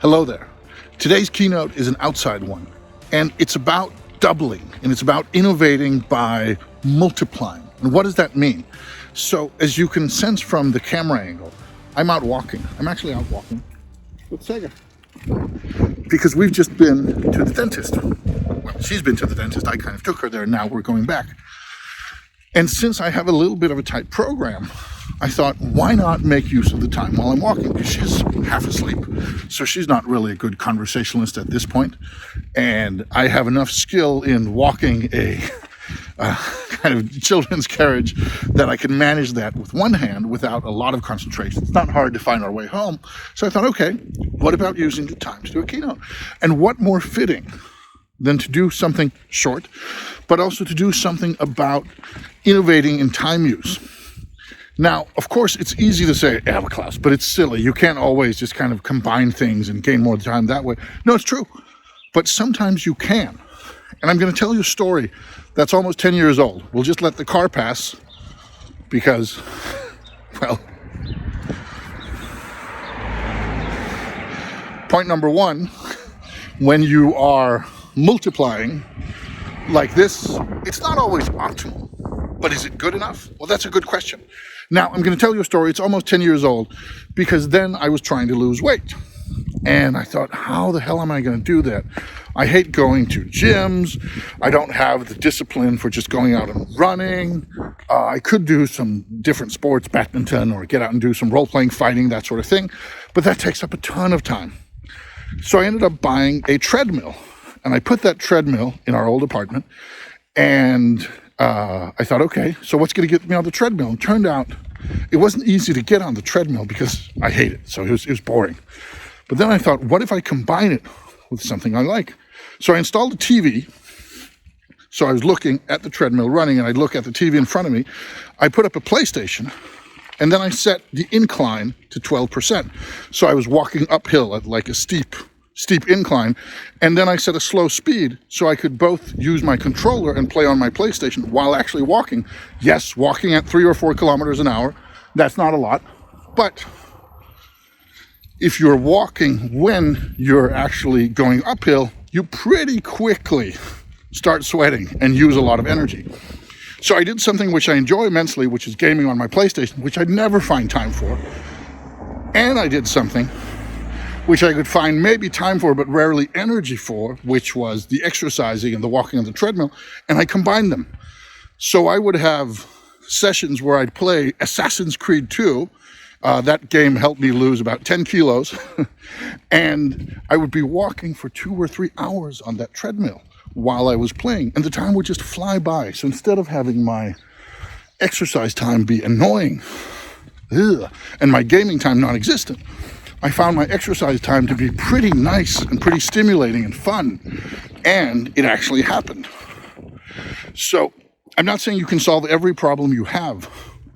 Hello there. Today's keynote is an outside one, and it's about doubling, and it's about innovating by multiplying. And what does that mean? So as you can sense from the camera angle, I'm out walking. I'm actually out walking with Sega. Because we've just been to the dentist. Well, she's been to the dentist. I kind of took her there. Now we're going back. And since I have a little bit of a tight program, I thought, why not make use of the time while I'm walking? Because she's half asleep. So she's not really a good conversationalist at this point. And I have enough skill in walking a kind of children's carriage that I can manage that with one hand without a lot of concentration. It's not hard to find our way home. So I thought, okay, what about using the time to do a keynote? And what more fitting than to do something short, but also to do something about innovating in time use. Now, of course, it's easy to say, yeah, Claus, but it's silly. You can't always just kind of combine things and gain more time that way. No, it's true. But sometimes you can. And I'm going to tell you a story that's almost 10 years old. We'll just let the car pass because, well, point number one, when you are multiplying like this, it's not always optimal. But is it good enough? Well, that's a good question. Now, I'm going to tell you a story. It's almost 10 years old because then I was trying to lose weight. And I thought, how the hell am I going to do that? I hate going to gyms. I don't have the discipline for just going out and running. I could do some different sports, badminton, or get out and do some role-playing, fighting, that sort of thing. But that takes up a ton of time. So I ended up buying a treadmill. And I put that treadmill in our old apartment. And I thought, okay, so what's going to get me on the treadmill? And it turned out it wasn't easy to get on the treadmill because I hate it. So it was boring. But then I thought, what if I combine it with something I like? So I installed a TV. So I was looking at the treadmill running, and I'd look at the TV in front of me. I put up a PlayStation, and then I set the incline to 12%. So I was walking uphill at like a steep incline, and then I set a slow speed so I could both use my controller and play on my PlayStation while actually walking. Yes, walking at 3 or 4 kilometers an hour, that's not a lot, but if you're walking when you're actually going uphill, you pretty quickly start sweating and use a lot of energy. So I did something which I enjoy immensely, which is gaming on my PlayStation, which I'd never find time for, and I did something which I could find maybe time for, but rarely energy for, which was the exercising and the walking on the treadmill, and I combined them. So I would have sessions where I'd play Assassin's Creed 2. That game helped me lose about 10 kilos, and I would be walking for 2 or 3 hours on that treadmill while I was playing, and the time would just fly by. So instead of having my exercise time be annoying, and my gaming time non-existent, I found my exercise time to be pretty nice and pretty stimulating and fun, and it actually happened. So I'm not saying you can solve every problem you have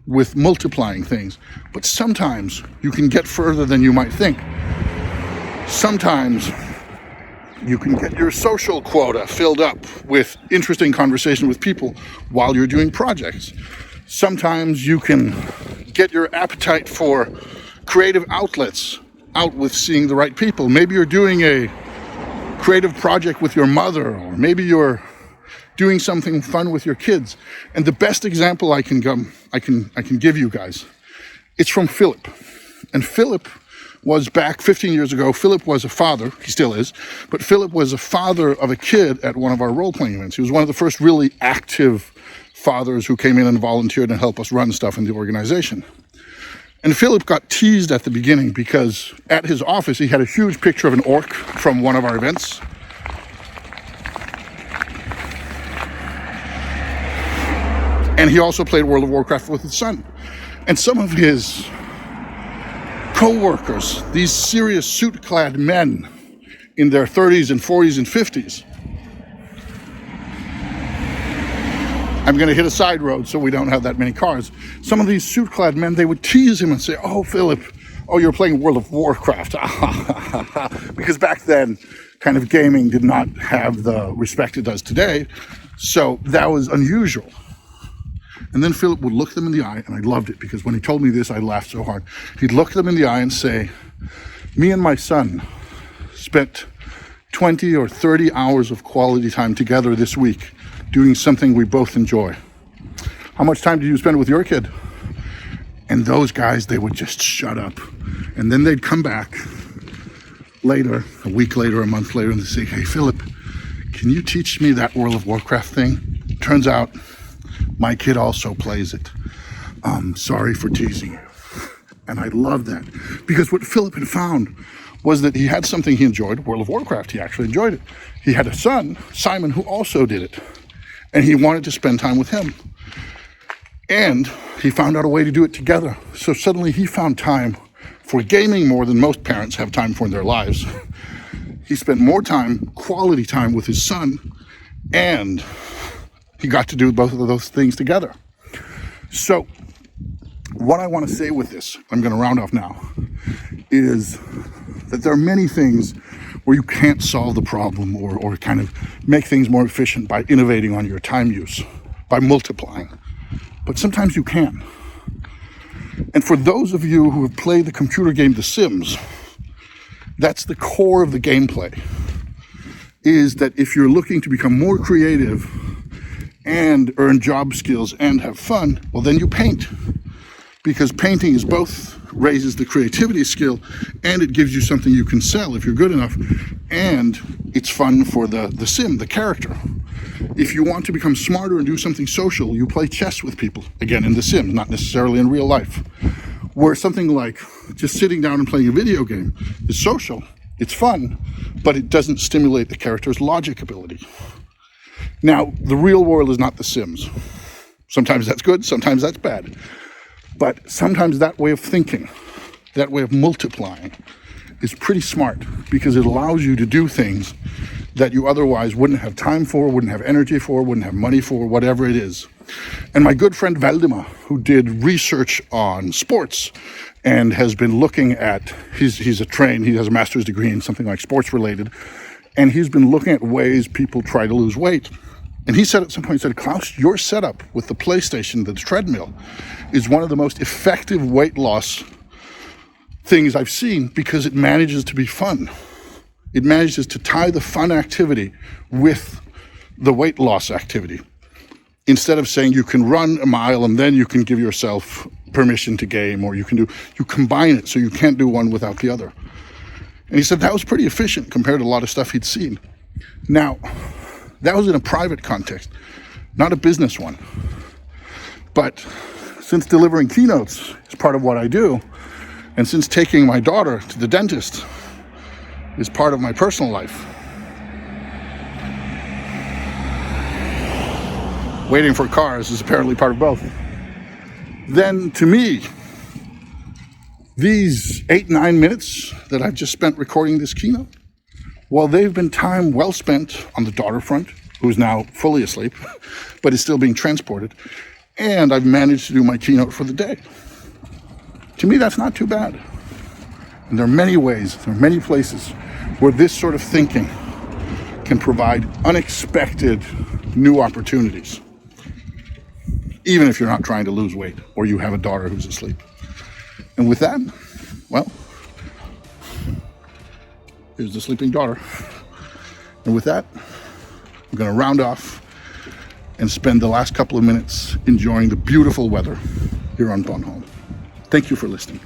with multiplying things, but sometimes you can get further than you might think. Sometimes you can get your social quota filled up with interesting conversation with people while you're doing projects. Sometimes you can get your appetite for creative outlets out with seeing the right people. Maybe you're doing a creative project with your mother, or maybe you're doing something fun with your kids. And the best example I can give you guys, it's from Philip. And Philip was back 15 years ago. Philip was a father, he still is, but Philip was a father of a kid at one of our role-playing events. He was one of the first really active fathers who came in and volunteered and helped us run stuff in the organization. And Philip got teased at the beginning because at his office, he had a huge picture of an orc from one of our events. And he also played World of Warcraft with his son. And some of his co-workers, these serious suit-clad men in their 30s and 40s and 50s, I'm going to hit a side road so we don't have that many cars. Some of these suit-clad men, they would tease him and say, oh, Philip, oh, you're playing World of Warcraft. Because back then, kind of gaming did not have the respect it does today. So that was unusual. And then Philip would look them in the eye, and I loved it because when he told me this, I laughed so hard. He'd look them in the eye and say, me and my son spent 20 or 30 hours of quality time together this week doing something we both enjoy. How much time did you spend with your kid? And those guys, they would just shut up. And then they'd come back later, a week later, a month later, and they'd say, hey, Philip, can you teach me that World of Warcraft thing? Turns out my kid also plays it. Sorry for teasing you. And I love that, because what Philip had found was that he had something he enjoyed, World of Warcraft. He actually enjoyed it. He had a son, Simon, who also did it. And he wanted to spend time with him. And he found out a way to do it together. So suddenly he found time for gaming more than most parents have time for in their lives. He spent more time, quality time with his son, and he got to do both of those things together. So what I want to say with this, I'm going to round off now, is that there are many things where you can't solve the problem or kind of make things more efficient by innovating on your time use, by multiplying. But sometimes you can. And for those of you who have played the computer game The Sims, that's the core of the gameplay, is that if you're looking to become more creative and earn job skills and have fun, well, then you paint. Because painting is both raises the creativity skill and it gives you something you can sell if you're good enough, and it's fun for the sim, the character. If you want to become smarter and do something social, you play chess with people, again in The Sims, not necessarily in real life. Where something like just sitting down and playing a video game is social, it's fun, but it doesn't stimulate the character's logic ability. Now, the real world is not The Sims. Sometimes that's good, sometimes that's bad. But sometimes that way of thinking, that way of multiplying, is pretty smart, because it allows you to do things that you otherwise wouldn't have time for, wouldn't have energy for, wouldn't have money for, whatever it is. And my good friend Valdemar, who did research on sports and has been looking at, he has a master's degree in something like sports related, and he's been looking at ways people try to lose weight. And he said at some point, he said, Klaus, your setup with the PlayStation, the treadmill, is one of the most effective weight loss things I've seen, because it manages to be fun. It manages to tie the fun activity with the weight loss activity. Instead of saying you can run a mile and then you can give yourself permission to game, or you combine it so you can't do one without the other. And he said that was pretty efficient compared to a lot of stuff he'd seen. Now, that was in a private context, not a business one. But since delivering keynotes is part of what I do, and since taking my daughter to the dentist is part of my personal life, waiting for cars is apparently part of both, then to me, these 8-9 minutes that I've just spent recording this keynote, well, they've been time well spent on the daughter front, who is now fully asleep, but is still being transported, and I've managed to do my keynote for the day. To me, that's not too bad. And there are many ways, there are many places where this sort of thinking can provide unexpected new opportunities, even if you're not trying to lose weight or you have a daughter who's asleep. And with that, well, here's the sleeping daughter. And with that, I'm going to round off and spend the last couple of minutes enjoying the beautiful weather here on Bornholm. Thank you for listening.